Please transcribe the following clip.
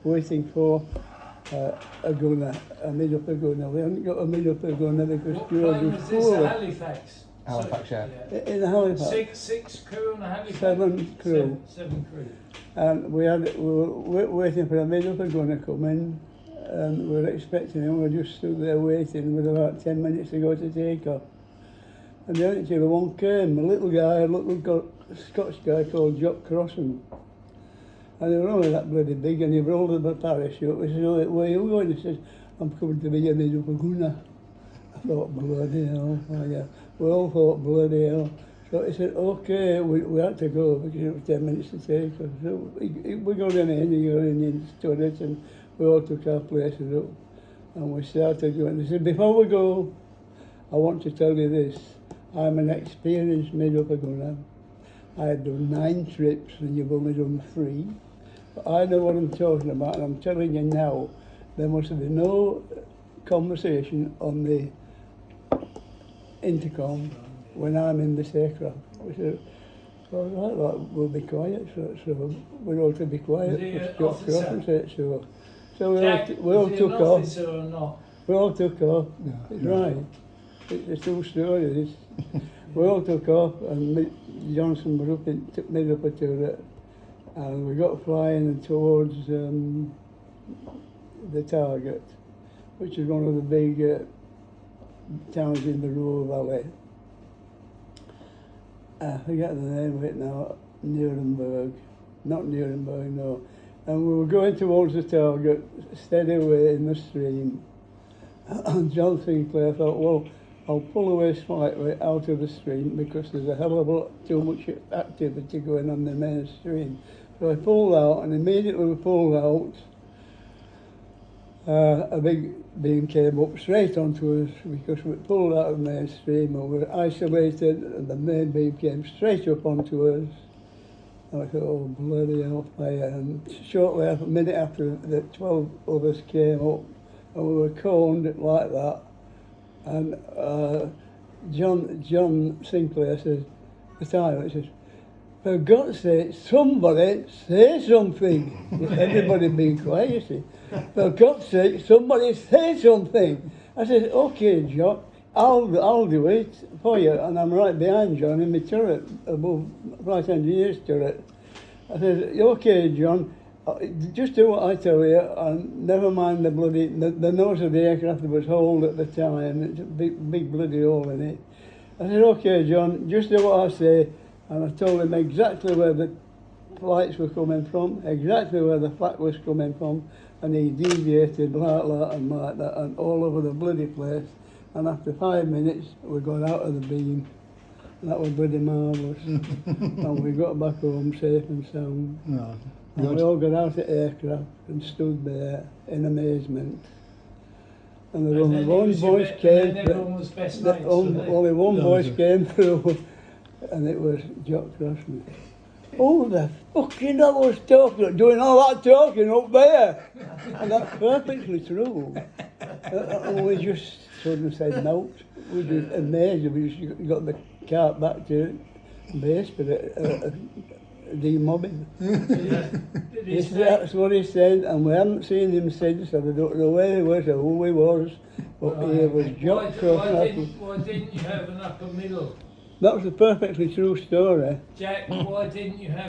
waiting for a gunner, a mid-upper gunner. We haven't got a mid-upper gunner because George was this poor. at Halifax? Halifax, yeah. In Halifax. Six crew on the Halifax? Seven crew. Seven crew. And we were waiting for a mid-upper gunner to come in, and we were expecting him. We just stood there waiting with about 10 minutes to go to take off. And the only one came, a little Scotch guy called Jock Crosland. And he was only that bloody big, and he rolled up a parachute. We said, "Oh, where are you going?" He said, "I'm coming to be a mid-upper gunner." I thought, bloody hell. Oh, yeah. We all thought, bloody hell. So he said, "Okay," we had to go because it was 10 minutes to take off. So we got in, he got in, stood it, and we all took our places up. And we started going. He said, "Before we go, I want to tell you this. I'm an experienced mid-upper gunner. I had done 9 trips and you've only done 3. But I know what I'm talking about, and I'm telling you now, there must be no conversation on the intercom when I'm in this aircraft." We said, "All right, we'll be quiet." So we're all to be quiet. Jock Crosland said so. So we all took off. Officer or not? We all took off. No, it's right. It's a true story. This. We all took off, and Johnson was took me up a turret, and we got flying towards the target, which is one of the big towns in the Ruhr Valley. I forget the name of it now. Nuremberg, not Nuremberg, no. And we were going towards the target, steady away in the stream. And John Sinclair thought, well, I'll pull away slightly out of the stream because there's a hell of a lot too much activity going on in the main stream. So I pulled out, and immediately we pulled out, a big beam came up straight onto us because we pulled out of the main stream and we were isolated, and the main beam came straight up onto us. And I thought, oh, bloody hell, fire. And shortly after, a minute after, the 12 of us came up, and we were coned like that. And John Sinclair says, the time, says, "For God's sake, somebody say something." Everybody being quiet, you see. "For God's sake, somebody say something." I said, "Okay, Jock, I'll do it for you." And I'm right behind John in my turret, above flight engineer's turret. I said, "Okay, John, just do what I tell you, and never mind the nose of the aircraft that was holed at the time. It's a big bloody hole in it." I said, "Okay, John, just do what I say." And I told him exactly where the flights were coming from, exactly where the flak was coming from, and he deviated like that and all over the bloody place. And after 5 minutes, we got out of the beam. And that was bloody marvellous. And we got back home safe and sound. No. And we all got out of the aircraft and stood there in amazement. And there was only one voice came through. Only one voice came through, and it was Jock Crosland. "Who the fucking hell was doing all that talking up there?" And that's perfectly true. And we just suddenly said no. We were just amazed. We just got the cart back to base for demobbing. That's what he said, and we haven't seen him since, and I don't know where he was or who he was, but he was Jock Crosland. Why didn't you have an upper middle? That was a perfectly true story. Jack, why didn't you have